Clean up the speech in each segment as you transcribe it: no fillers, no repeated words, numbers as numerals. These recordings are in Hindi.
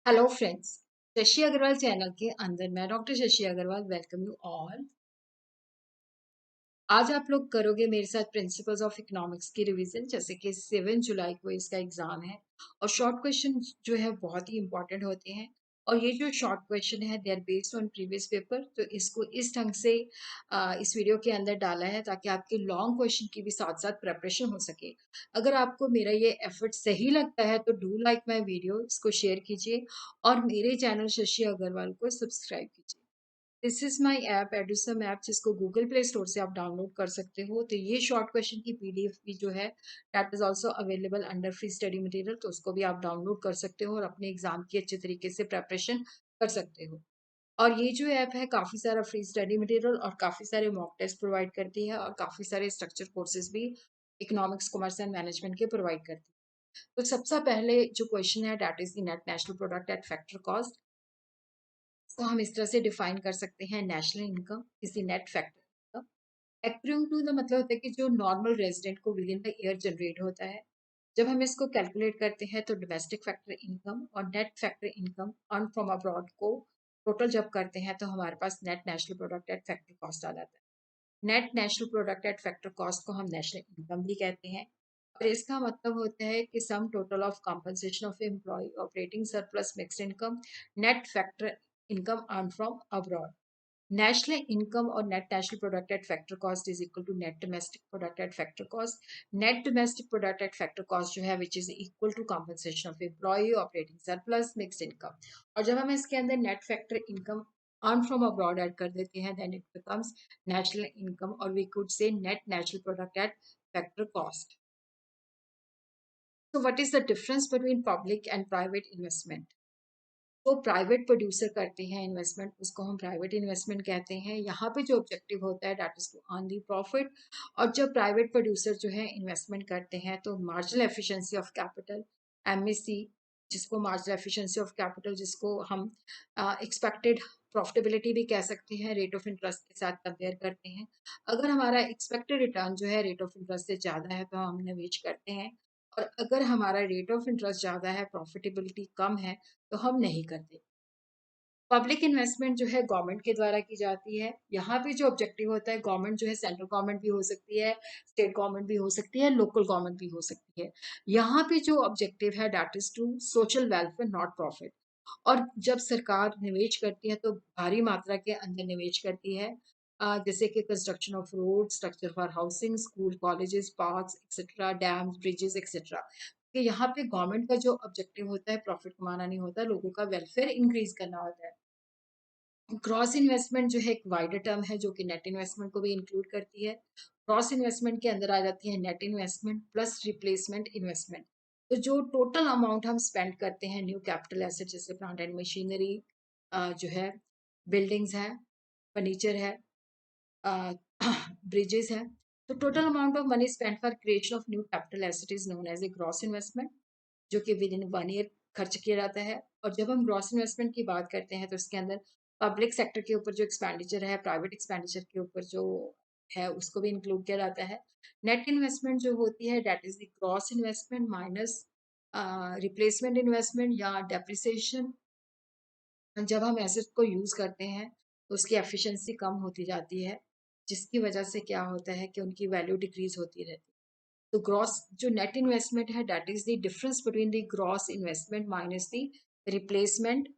Hello friends. Shashi Agarwal channel के अंदर मैं doctor Shashi Agarwal welcome you all. आज आप लोग करोगे मेरे साथ प्रिंसिपल्स ऑफ इकोनॉमिक्स की रिवीजन, जैसे कि 7 जुलाई को इसका एग्जाम है और शॉर्ट क्वेश्चन जो है बहुत ही इंपॉर्टेंट होते हैं। और ये जो शॉर्ट क्वेश्चन है they are based on previous paper, तो इसको इस ढंग से इस वीडियो के अंदर डाला है ताकि आपके लॉन्ग क्वेश्चन की भी साथ साथ प्रेपरेशन हो सके। अगर आपको मेरा ये एफर्ट सही लगता है तो डू लाइक माई वीडियो, इसको शेयर कीजिए और मेरे चैनल शशि अग्रवाल को सब्सक्राइब कीजिए। This is my app Edusum app, जिसको गूगल प्ले स्टोर से आप डाउनलोड कर सकते हो। तो ये शॉर्ट क्वेश्चन की पीडीएफ भी जो है that is also available under free study material, तो उसको भी आप डाउनलोड कर सकते हो और अपने एग्जाम की अच्छे तरीके से प्रेपरेशन कर सकते हो। और ये जो ऐप है काफी सारा फ्री स्टडी मटेरियल और काफी सारे मॉक टेस्ट प्रोवाइड करती है और काफी सारे स्ट्रक्चर कोर्सेज भी इकोनॉमिक्स, कॉमर्स एंड मैनेजमेंट के प्रोवाइड करती है। तो सबसे पहले जो क्वेश्चन है that is the net national product at factor cost. को हम इस तरह से डिफाइन कर सकते हैं, national income is the net factor income accruing to the, मतलब होता है कि जो नॉर्मल रेजिडेंट को within the year generate होता है। जब हम इसको कैलकुलेट करते हैं तो डोमेस्टिक फैक्टर इनकम और net factor income earn from abroad को टोटल जब करते हैं तो हमारे पास net national product at factor cost आ जाता है। Net national product at factor cost को हम नेशनल इनकम भी कहते हैं और इसका मतलब होता है कि sum total of compensation of employ operating surplus mixed income net factor income earn from abroad. National income और net national product at factor cost is equal to net domestic product at factor cost. Net domestic product at factor cost जो है which is equal to compensation of employ operating surplus mixed income. और जब हम इसके अंदर net factor income earn from abroad add कर देते हैं then it becomes national income, और we could say net national product at factor cost. So what is the difference between public and private investment? तो प्राइवेट प्रोड्यूसर करते हैं इन्वेस्टमेंट, उसको हम प्राइवेट इन्वेस्टमेंट कहते हैं। यहाँ पे जो ऑब्जेक्टिव होता है that is to earn the profit. और जब प्राइवेट प्रोड्यूसर जो है इन्वेस्टमेंट करते हैं तो marginal efficiency of capital, MAC, जिसको मार्जिनल एफिशिएंसी ऑफ कैपिटल, जिसको हम एक्सपेक्टेड प्रॉफिटेबिलिटी भी कह सकते हैं, रेट ऑफ इंटरेस्ट के साथ कंपेयर करते हैं। अगर हमारा एक्सपेक्टेड रिटर्न जो है रेट ऑफ इंटरेस्ट से ज़्यादा है तो हम निवेश करते हैं, और अगर हमारा रेट ऑफ इंटरेस्ट ज़्यादा है, प्रॉफिटेबिलिटी कम है, तो हम नहीं करते। पब्लिक इन्वेस्टमेंट जो है गवर्नमेंट के द्वारा की जाती है। यहाँ पे जो ऑब्जेक्टिव होता है, गवर्नमेंट जो है सेंट्रल गवर्नमेंट भी हो सकती है, स्टेट गवर्नमेंट भी हो सकती है, लोकल गवर्नमेंट भी हो सकती है। यहाँ पे जो ऑब्जेक्टिव है that is to social welfare not profit. और जब सरकार निवेश करती है तो भारी मात्रा के अंदर निवेश करती है, जैसे कि construction of road, structure for housing, school, colleges, parks etcetera, dams, bridges etcetera. कि यहाँ पे गवर्नमेंट का जो ऑब्जेक्टिव होता है प्रॉफिट कमाना नहीं होता, लोगों का वेलफेयर इंक्रीज करना होता है। ग्रॉस इन्वेस्टमेंट जो है एक वाइडर टर्म है जो कि नेट इन्वेस्टमेंट को भी इंक्लूड करती है। ग्रॉस इन्वेस्टमेंट के अंदर आ जाती है net investment plus replacement investment. तो जो टोटल अमाउंट हम स्पेंड करते हैं न्यू कैपिटल एसेट, जैसे प्लांट एंड मशीनरी जो है, बिल्डिंग्स है, फर्नीचर है, ब्रिजेस है, तो total amount of money spend for creation of new capital asset is known as a gross investment, जो कि विद इन 1 ईयर खर्च किया जाता है। और जब हम ग्रॉस इन्वेस्टमेंट की बात करते हैं तो इसके अंदर पब्लिक सेक्टर के ऊपर जो एक्सपेंडिचर है, प्राइवेट एक्सपेंडिचर के ऊपर जो है, उसको भी इंक्लूड किया जाता है। नेट इन्वेस्टमेंट जो होती है that is the gross investment minus replacement investment या डेप्रिसिएशन। जब हम एसेट को यूज करते हैं तो उसकी एफिशिएंसी कम होती जाती है, जिसकी वजह से क्या होता है कि उनकी वैल्यू डिक्रीज होती रहती है। तो ग्रॉस जो नेट इन्वेस्टमेंट है that is the difference between the gross investment minus the replacement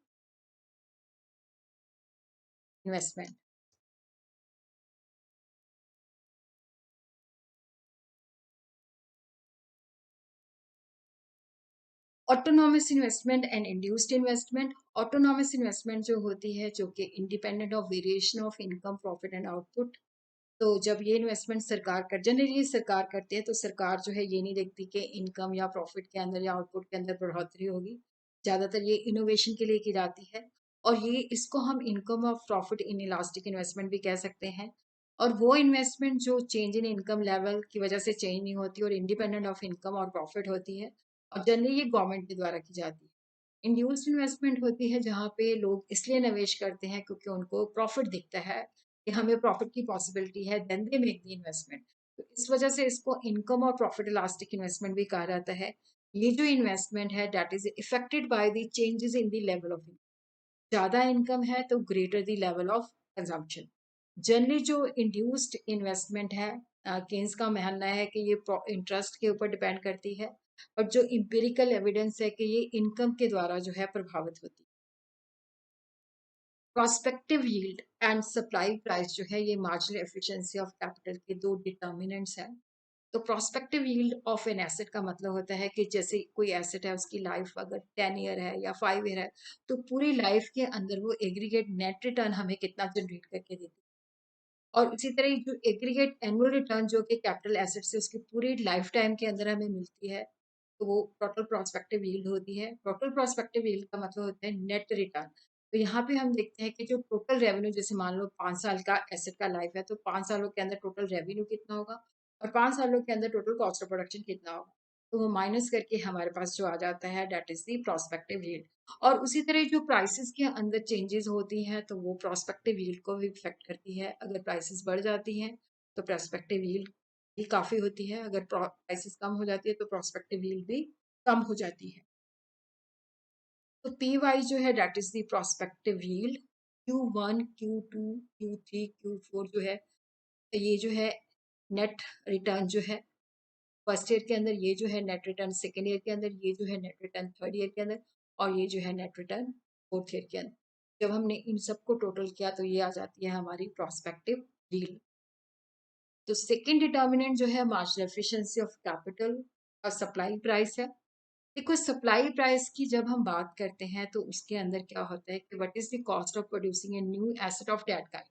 investment. Autonomous investment and induced investment. Autonomous investment जो होती है जो कि independent of variation of income, profit and output. तो जब ये इन्वेस्टमेंट सरकार कर, जनरली सरकार करती है, तो सरकार जो है ये नहीं देखती कि इनकम या प्रॉफिट के अंदर या आउटपुट के अंदर बढ़ोतरी होगी। ज़्यादातर ये इनोवेशन के लिए की जाती है। और ये इसको हम income of profit in elastic investment भी कह सकते हैं। और वो इन्वेस्टमेंट जो चेंज इन इनकम लेवल की वजह से चेंज नहीं होती और इंडिपेंडेंट ऑफ इनकम और प्रॉफिट होती है, और जनरली ये गवर्नमेंट के द्वारा की जाती है। इंड्यूस्ड इन्वेस्टमेंट होती है जहाँ पे लोग इसलिए निवेश करते हैं क्योंकि उनको प्रॉफिट दिखता है कि हमें प्रॉफिट की पॉसिबिलिटी है, then they make the investment. तो इस वजह से इसको इनकम और प्रॉफिट इलास्टिक इन्वेस्टमेंट भी कहा जाता है। ये जो इन्वेस्टमेंट है that is affected by the changes in the level of income. ज़्यादा इनकम है तो greater the level of consumption. Generally जो इंड्यूस्ड इन्वेस्टमेंट है, केन्स का मानना है कि ये इंटरेस्ट के ऊपर डिपेंड करती है, और जो इम्पेरिकल एविडेंस है कि ये इनकम के द्वारा जो है प्रभावित होती है। Prospective yield and supply price जो है ये मार्जिनल एफिशिएंसी ऑफ कैपिटल के दो डिटर्मिनेंट्स हैं। तो prospective yield of an asset का मतलब होता है कि जैसे कोई एसेट है उसकी लाइफ अगर 10 ईयर है या 5 ईयर है, तो पूरी लाइफ के अंदर वो एग्रीगेट नेट रिटर्न हमें कितना जनरेट करके देती है। और इसी तरह जो एग्रीगेट एनुअल रिटर्न जो कि कैपिटल एसेट से उसकी पूरी लाइफ टाइम के अंदर हमें मिलती है, तो वो टोटल प्रोस्पेक्टिव यील्ड होती है। टोटल प्रोस्पेक्टिव यील्ड का मतलब होता है नेट रिटर्न। तो यहाँ पे हम देखते हैं कि जो टोटल रेवेन्यू, जैसे मान लो 5 साल का एसेट का लाइफ है, तो 5 सालों के अंदर टोटल रेवेन्यू कितना होगा और 5 सालों के अंदर टोटल कॉस्ट ऑफ प्रोडक्शन कितना होगा, तो वो माइनस करके हमारे पास जो आ जाता है that is the prospective yield. और उसी तरह जो प्राइसेस के अंदर चेंजेस होती हैं तो वो प्रोस्पेक्टिव यील्ड को भी इफेक्ट करती है। अगर प्राइसेस बढ़ जाती हैं तो प्रोस्पेक्टिव यील्ड भी काफ़ी होती है, अगर प्राइसेस कम हो जाती है तो प्रोस्पेक्टिव यील्ड भी कम हो जाती है। तो पी वाई जो है that is the prospective yield. Q1, Q2, Q3, Q4 जो है, ये जो है नेट रिटर्न जो है फर्स्ट ईयर के अंदर, ये जो है नेट रिटर्न सेकेंड ईयर के अंदर, ये जो है नेट रिटर्न थर्ड ईयर के अंदर, और ये जो है नेट रिटर्न फोर्थ ईयर के अंदर। जब हमने इन सबको टोटल किया तो ये आ जाती है हमारी प्रोस्पेक्टिव यील्ड। तो सेकेंड डिटर्मिनेंट जो है मार्जिनल एफिशिएंसी ऑफ कैपिटल और सप्लाई प्राइस है। देखो सप्लाई प्राइस की जब हम बात करते हैं तो उसके अंदर क्या होता है कि what is the cost of producing a new asset of that kind.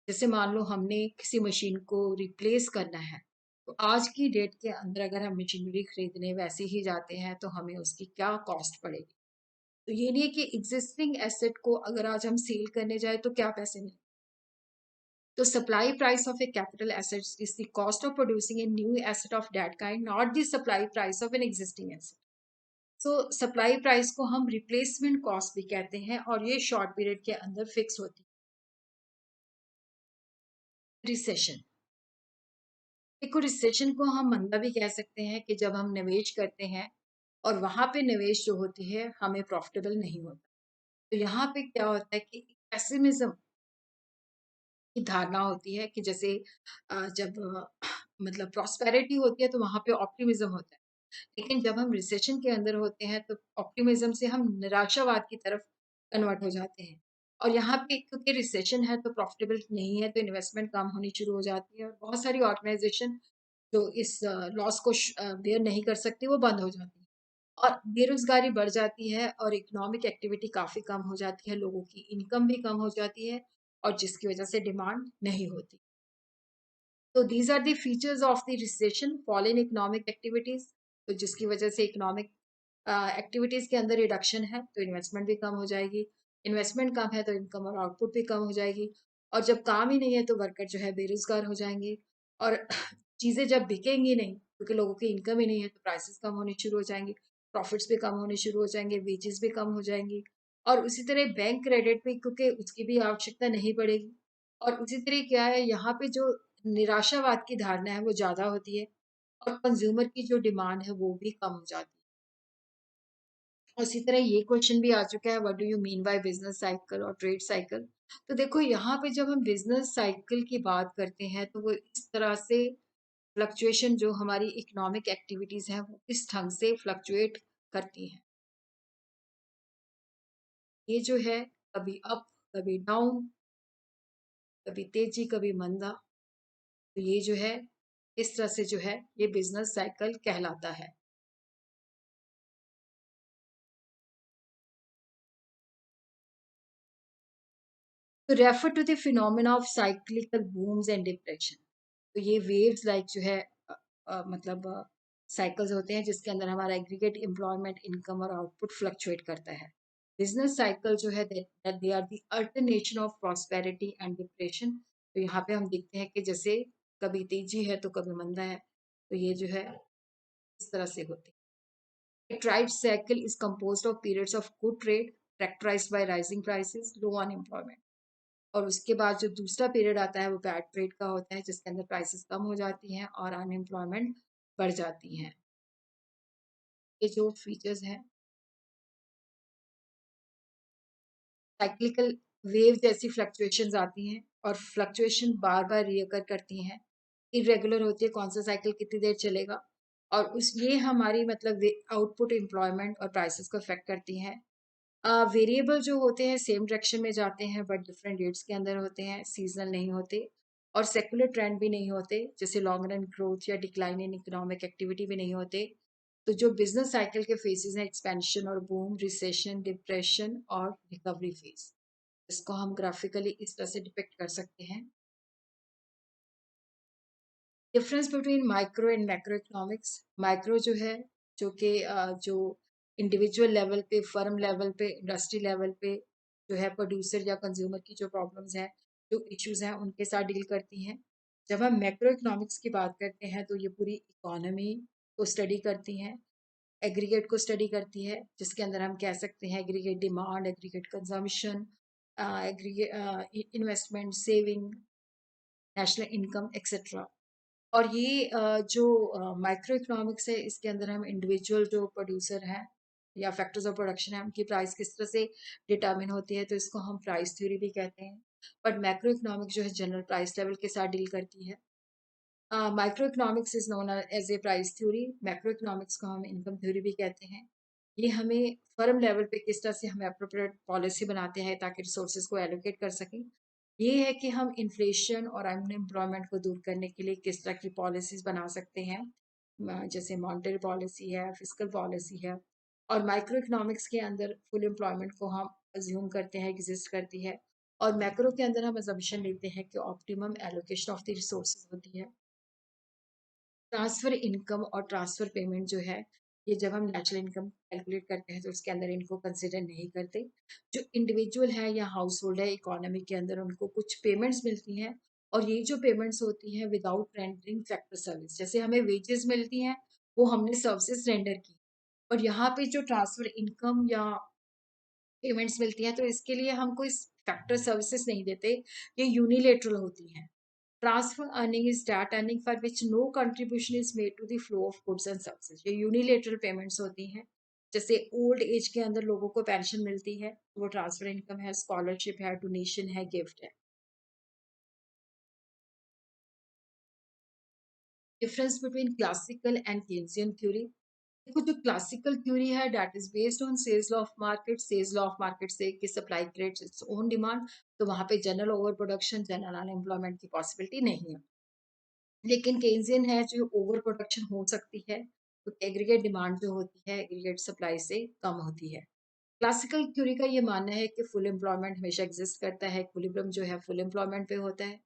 जैसे मान लो हमने किसी मशीन को रिप्लेस करना है, तो आज की डेट के अंदर अगर हम मशीनरी खरीदने वैसे ही जाते हैं तो हमें उसकी क्या कॉस्ट पड़ेगी। तो ये नहीं है कि एग्जिस्टिंग एसेट को अगर आज हम सेल करने जाए तो क्या पैसे मिले। तो supply price of A capital asset is the cost of producing a new asset of that kind, not the supply price of an existing asset. So supply price को हम रिप्लेसमेंट कॉस्ट भी कहते हैं और ये शॉर्ट पीरियड के अंदर फिक्स होती है। रिसेशन, देखो रिसेशन को हम मंदा भी कह सकते हैं कि जब हम निवेश करते हैं और वहां पे निवेश जो होती है हमें प्रॉफिटेबल नहीं होता। तो यहाँ पे क्या होता है कि पेसिमिज्म की धारणा होती है कि जैसे जब मतलब प्रॉस्पेरिटी होती है तो वहां पे ऑप्टिमिज्म होता है, लेकिन जब हम रिसेशन के अंदर होते हैं तो ऑप्टिमिज्म से हम निराशावाद की तरफ कन्वर्ट हो जाते हैं। और यहाँ पे क्योंकि रिसेशन है तो प्रॉफिटेबल नहीं है तो इन्वेस्टमेंट कम होनी शुरू हो जाती है और बहुत सारी ऑर्गेनाइजेशन जो इस लॉस को बेयर नहीं कर सकती वो बंद हो जाती है और बेरोजगारी बढ़ जाती है और इकोनॉमिक एक्टिविटी काफ़ी कम हो जाती है, लोगों की इनकम भी कम हो जाती है और जिसकी वजह से डिमांड नहीं होती। तो these are the features of the recession, fall in economic activities. तो जिसकी वजह से इकोनॉमिक एक्टिविटीज के अंदर रिडक्शन है तो इन्वेस्टमेंट भी कम हो जाएगी, इन्वेस्टमेंट कम है तो इनकम और आउटपुट भी कम हो जाएगी, और जब काम ही नहीं है तो वर्कर जो है बेरोजगार हो जाएंगे और चीज़ें जब बिकेंगी नहीं क्योंकि लोगों की इनकम ही नहीं है तो प्राइसेस कम होने शुरू हो जाएंगे, प्रॉफिट्स भी कम होने शुरू हो जाएंगे, वेजेस भी कम हो जाएंगी, और उसी तरह बैंक क्रेडिट भी क्योंकि उसकी भी आवश्यकता नहीं पड़ेगी। और उसी तरह क्या है यहाँ पे जो निराशावाद की धारणा है वो ज़्यादा होती है और कंज्यूमर की जो डिमांड है वो भी कम हो जाती है। और इसी तरह ये क्वेश्चन भी आ चुका है, what do you mean by business cycle और ट्रेड साइकिल। तो देखो यहाँ पे जब हम बिजनेस साइकिल की बात करते हैं तो वो इस तरह से फ्लक्चुएशन जो हमारी इकोनॉमिक एक्टिविटीज हैं वो इस ढंग से फ्लक्चुएट करती हैं। ये जो है कभी अप कभी डाउन, कभी तेजी कभी मंदा, तो ये जो है इस तरह से जो है ये बिजनेस साइकिल कहलाता है। तो refer to the phenomena of cyclical booms and depression. तो ये वेव्स लाइक जो है मतलब साइकिल्स होते हैं जिसके अंदर हमारा एग्रीगेट एम्प्लॉयमेंट इनकम और आउटपुट फ्लक्चुएट करता है। बिजनेस साइकिल जो है they are the alternation of prosperity and depression. तो यहाँ पे हम देखते हैं कि जैसे कभी तेजी है तो कभी मंदा है, तो ये जो है इस तरह से होती है। Tribe cycle is composed of periods of good trade characterized by rising prices, low unemployment। और उसके बाद जो दूसरा पीरियड आता है वो बैड ट्रेड का होता है जिसके अंदर प्राइसेस कम हो जाती हैं और अनएम्प्लॉयमेंट बढ़ जाती हैं। के जो फीचर्स हैं, साइक्लिकल वेव जैसी फ्लक्चुएशंस आती हैं और फ्लक्चुएशन बार बार रियकर करती हैं, इरेगुलर होती है, कौन सा साइकिल कितनी देर चलेगा, और उस ये हमारी मतलब आउटपुट एम्प्लॉयमेंट और प्राइसेस को अफेक्ट करती हैं। वेरिएबल जो होते हैं सेम डायरेक्शन में जाते हैं बट डिफरेंट डेट्स के अंदर होते हैं, सीजनल नहीं होते और सेकुलर ट्रेंड भी नहीं होते, जैसे लॉन्ग रन ग्रोथ या डिक्लाइन इन इकोनॉमिक एक्टिविटी भी नहीं होते। तो जो बिजनेस साइकिल के फेजेस हैं, एक्सपेंशन और बूम, रिसेशन, डिप्रेशन और रिकवरी फेज, इसको हम ग्राफिकली इस तरह से डिपिक्ट कर सकते हैं। Difference between micro and macro economics, micro जो है जो कि जो इंडिविजुअल लेवल पे, फर्म लेवल पे, इंडस्ट्री लेवल पे जो है प्रोड्यूसर या कंज्यूमर की जो प्रॉब्लम्स हैं, जो इश्यूज हैं, उनके साथ डील करती हैं। जब हम मैक्रो इकोनॉमिक्स की बात करते हैं तो ये पूरी इकोनॉमी को स्टडी करती हैं, एग्रीगेट को स्टडी करती है, जिसके अंदर हम कह सकते हैं aggregate demand, aggregate consumption, aggregate investment, saving, national income etcetera. और ये जो माइक्रो इकोनॉमिक्स है, इसके अंदर हम इंडिविजुअल जो प्रोड्यूसर हैं या फैक्टर्स ऑफ प्रोडक्शन है, उनकी प्राइस किस तरह से डिटर्मिन होती है, तो इसको हम प्राइस थ्योरी भी कहते हैं। बट मैक्रो इकोनॉमिक्स जो है जनरल प्राइस लेवल के साथ डील करती है। Microeconomics is known as a price theory, macroeconomics को हम इनकम थ्योरी भी कहते हैं। ये हमें फर्म लेवल पे किस तरह से हम अप्रोप्रिएट पॉलिसी बनाते हैं ताकि रिसोर्सेज को एलोकेट कर सकें। ये है कि हम इन्फ्लेशन और अनएम्प्लॉयमेंट को दूर करने के लिए किस तरह की पॉलिसीज बना सकते हैं, जैसे मॉनेटरी पॉलिसी है, फिस्कल पॉलिसी है। और माइक्रो इकोनॉमिक्स के अंदर फुल एम्प्लॉयमेंट को हम अज्यूम करते हैं एग्जिस्ट करती है, और मैक्रो के अंदर हम अजम्पशन लेते हैं कि optimum allocation of the resources होती है। ट्रांसफर इनकम और ट्रांसफर पेमेंट जो है, ये जब हम नेचुरल इनकम कैलकुलेट करते हैं तो उसके अंदर इनको कंसिडर नहीं करते। जो इंडिविजुअल है या हाउस होल्ड है इकोनॉमी के अंदर, उनको कुछ पेमेंट्स मिलती हैं, और ये जो पेमेंट्स होती हैं विदाउट रेंडरिंग फैक्टर सर्विस, जैसे हमें वेजेस मिलती हैं वो हमने सर्विसेज रेंडर की, और यहाँ पे जो ट्रांसफर इनकम या पेमेंट्स मिलती हैं तो इसके लिए हम कोई फैक्टर सर्विसेज नहीं देते, ये यूनिलेटरल होती हैं। Transfer earning is that earning for which no contribution is made to the flow of goods and services, ये यूनिलेटरल पेमेंट्स होती हैं। जैसे ओल्ड एज के अंदर लोगों को पेंशन मिलती है, वो ट्रांसफर इनकम है, स्कॉलरशिप है, डोनेशन है, गिफ्ट है। Difference between classical and Keynesian theory, देखो जो क्लासिकल थ्योरी है दैट इज बेस्ड ऑन सेल्स लॉ ऑफ मार्केट, सेल्स लॉ ऑफ मार्केट से कि supply creates its own demand, तो वहां पे general over production, general unemployment की पॉसिबिलिटी नहीं है। लेकिन केन्सियन है जो ओवर प्रोडक्शन हो सकती है, तो एग्रीगेट डिमांड जो होती है एग्रीगेट सप्लाई से कम होती है। क्लासिकल थ्योरी का ये मानना है कि फुल एम्प्लॉयमेंट हमेशा एग्जिस्ट करता है, इक्विलिब्रियम जो है फुल एम्प्लॉयमेंट पे होता है।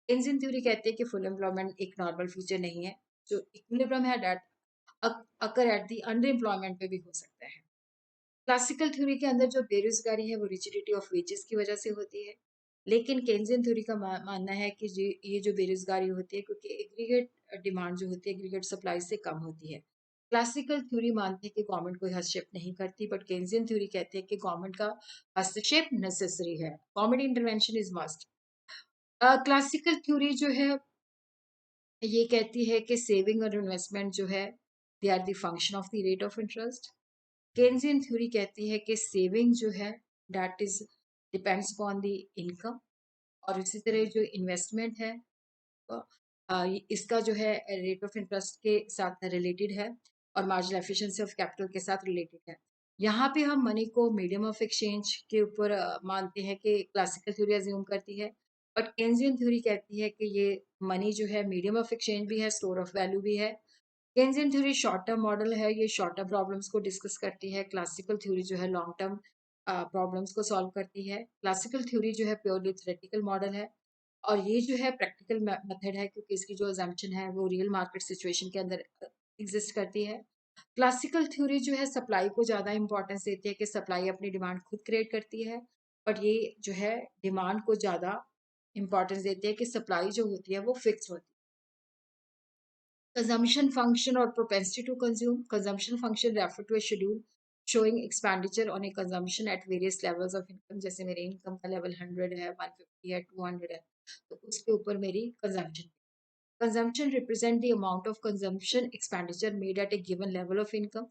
केन्सियन थ्योरी कहती है कि फुल एम्प्लॉयमेंट एक नॉर्मल फीचर नहीं है, जो इक्विलिब्रियम है that occur at the under employment पे भी हो सकता है। क्लासिकल थ्योरी के अंदर जो बेरोजगारी है वो रिजिडिटी ऑफ वेजेस की वजह से होती है, लेकिन केन्जियन थ्योरी का मानना है कि ये जो बेरोजगारी होती है क्योंकि एग्रीगेट डिमांड जो होती है एग्रीगेट सप्लाई से कम होती है। क्लासिकल थ्योरी मानती है कि गवर्नमेंट कोई हस्तक्षेप नहीं करती, बट केन्जियन थ्योरी कहती है कि गवर्नमेंट का हस्तक्षेप नेसेसरी है, government intervention is must. Classical theory जो है ये कहती है कि सेविंग और इन्वेस्टमेंट जो है they are the function of the rate of interest. Keynesian theory कहती है कि सेविंग जो है that is depends upon the income, और इसी तरह जो इन्वेस्टमेंट है इसका जो है रेट ऑफ इंटरेस्ट के साथ रिलेटेड है, और मार्जिनल एफिशिएंसी ऑफ कैपिटल के साथ रिलेटेड है। यहाँ पे हम मनी को मीडियम ऑफ एक्सचेंज के ऊपर मानते हैं कि क्लासिकल थ्योरी अज्यूम करती है, बट केन्जियन थ्योरी कहती है कि ये मनी जो है मीडियम ऑफ एक्सचेंज भी है, स्टोर ऑफ वैल्यू भी है। Keynesian theory short term model है, ये शॉर्ट टर्म प्रॉब्लम्स को डिस्कस करती है। क्लासिकल थ्योरी जो है लॉन्ग टर्म प्रॉब्लम्स को सॉल्व करती है। क्लासिकल थ्योरी जो है प्योरली थ्योरेटिकल मॉडल है, और ये जो है प्रैक्टिकल मेथड है क्योंकि इसकी जो अजम्पशन है वो रियल मार्केट सिचुएशन के अंदर एग्जिस्ट करती है। क्लासिकल थ्योरी जो है सप्लाई को ज़्यादा इंपॉर्टेंस देती है कि सप्लाई अपनी डिमांड खुद क्रिएट करती है, बट ये जो है डिमांड को ज़्यादा इंपॉर्टेंस देती है कि सप्लाई जो होती है वो फिक्स होती है। Consumption function or propensity to consume. Consumption function refer to a schedule showing expenditure on a consumption at various levels of income. जैसे मेरे इनकम का लेवल 100 है, 150 है, 200 है, तो उसके ऊपर मेरी consumption. Consumption represent the amount of consumption expenditure made at a given level of income.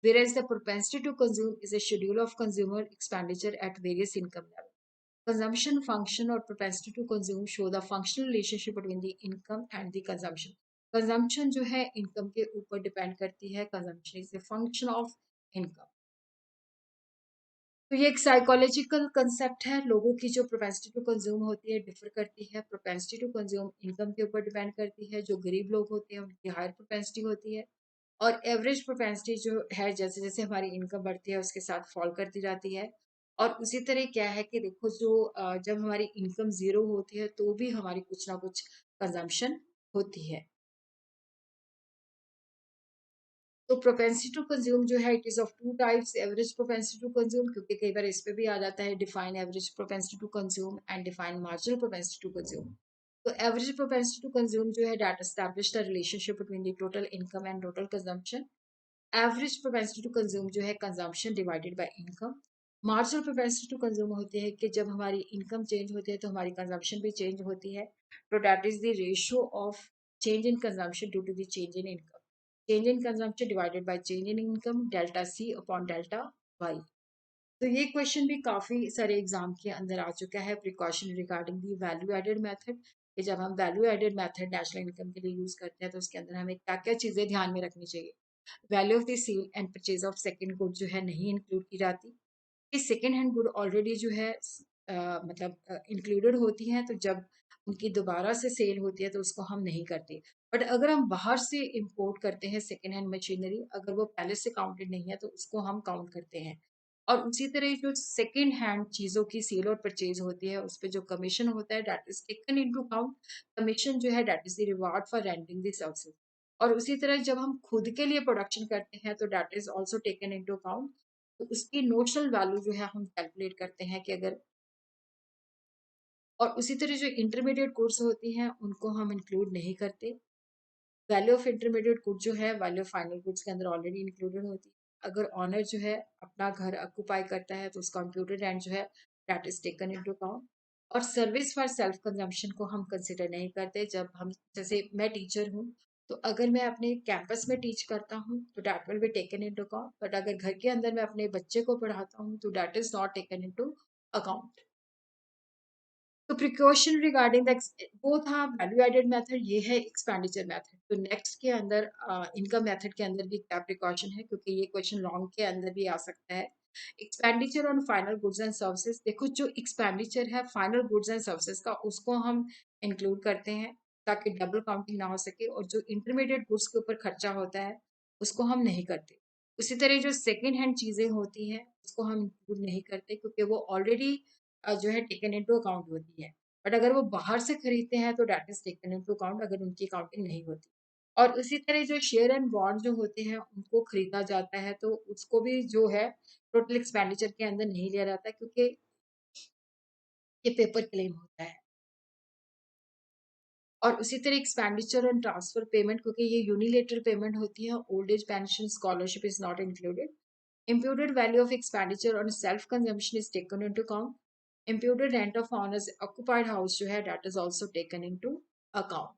whereas the propensity to consume is a schedule of consumer expenditure at various income levels. Consumption function or propensity to consume show the functional relationship between the income and the consumption. Consumption जो है income के ऊपर depend करती है. Consumption is a function of income. तो ये एक साइकोलॉजिकल कंसेप्ट है. लोगों की जो प्रोपेंसिटी टू कंज्यूम होती है डिफर करती है. प्रोपेंसिटी टू कंज्यूम इनकम के ऊपर डिपेंड करती है. जो गरीब लोग होते हैं उनकी हायर प्रोपेंसिटी होती है और एवरेज प्रोपेंसिटी जो है जैसे जैसे हमारी इनकम बढ़ती है उसके साथ फॉल करती जाती है. और उसी तरह क्या है कि देखो जो जब हमारी इनकम जीरो होती है तो भी हमारी कुछ ना कुछ कंजम्पशन होती है. तो प्रोपेंसिटी टू कंज्यूम जो है it is of two types. Average propensity to consume, क्योंकि कई बार इस पे भी आ जाता है define average propensity to consume and define marginal propensity to consume. तो एवरेज प्रोपेंसिटी टू कंज्यूम जो है that establish the relationship between the total income and total consumption. Average propensity to consume जो है consumption divided by income. Marginal propensity to consume होती है कि जब हमारी इनकम चेंज होती है तो हमारी कंजम्पशन भी चेंज होती है. तो that is the ratio of change in consumption due to the change in income. Change in consumption divided by change in income, delta C upon delta Y. तो ये क्वेश्चन भी काफी सारे एग्जाम के अंदर आ चुका है. Precaution regarding the value added method, कि जब हम value added method national income के लिए यूज करते हैं तो उसके अंदर हमें क्या क्या चीजें ध्यान में रखनी चाहिए. Value of the sale and purchase of second good जो है नहीं इंक्लूड की जाती. ये सेकेंड हैंड गुड ऑलरेडी जो है मतलब इंक्लूडेड होती हैं, तो जब उनकी दोबारा से सेल होती है तो उसको हम नहीं करते. बट अगर हम बाहर से इंपोर्ट करते हैं सेकेंड हैंड मशीनरी, अगर वो पहले से काउंटेड नहीं है तो उसको हम काउंट करते हैं. और उसी तरह जो सेकेंड हैंड चीजों की सेल और परचेज होती है उस पर जो कमीशन होता है that is taken into count. Commission जो है that is the reward for rending the services. और उसी तरह जब हम खुद के लिए प्रोडक्शन करते हैं तो that is also taken into count. तो उसकी नोशनल वैल्यू जो है हम कैलकुलेट करते हैं कि अगर. और उसी तरह जो इंटरमीडिएट गुड्स होती हैं उनको हम इंक्लूड नहीं करते. वैल्यू ऑफ इंटरमीडिएट गुड जो है वैल्यू ऑफ फाइनल गुड्स के अंदर ऑलरेडी इंक्लूडेड होती है. अगर ऑनर जो है अपना घर ऑक्यूपाई करता है तो उसका कंप्यूटर रेंट जो है that is taken into account. और सर्विस फॉर सेल्फ कंजम्पशन को हम कंसिडर नहीं करते. जब हम जैसे मैं टीचर हूँ तो अगर मैं अपने कैंपस में टीच करता हूँ तो that will be taken into account. But अगर घर के अंदर मैं अपने बच्चे को पढ़ाता हूँ तो that is not taken into account. तो प्रिकॉशन रिगार्डिंग द वो था वैल्यू एडेड मेथड, ये है एक्सपेंडिचर मेथड. तो नेक्स्ट के अंदर इनकम मेथड के अंदर भी क्या प्रिकॉशन है, क्योंकि ये क्वेश्चन लॉन्ग के अंदर भी आ सकता है. Expenditure on final goods and services. देखो जो एक्सपेंडिचर है फाइनल गुड्स एंड सर्विसेज का उसको हम इंक्लूड करते हैं ताकि डबल काउंटिंग ना हो सके. और जो इंटरमीडिएट गुड्स के ऊपर खर्चा होता है उसको हम नहीं करते. उसी तरह जो सेकेंड हैंड चीजें होती हैं उसको हम इंक्लूड नहीं करते क्योंकि वो ऑलरेडी जो है टेकन इनटू अकाउंट होती है. बट अगर वो बाहर से खरीदते हैं तो that is taken into account अगर उनकी अकाउंटिंग नहीं होती. और उसी तरह जो शेयर एंड बॉन्ड जो होते हैं उनको खरीदा जाता है तो उसको भी जो है टोटल एक्सपेंडिचर के अंदर नहीं लिया जाता क्योंकि ये पेपर क्लेम होता है. और उसी तरह एक्सपेंडिचर एंड ट्रांसफर पेमेंट, क्योंकि ये यूनिलेटरल पेमेंट होती है. Old age pension scholarship is not included. Imputed value of expenditure on self-consumption is taken into account. Imputed rent of owner's occupied house जो है that is also taken into account.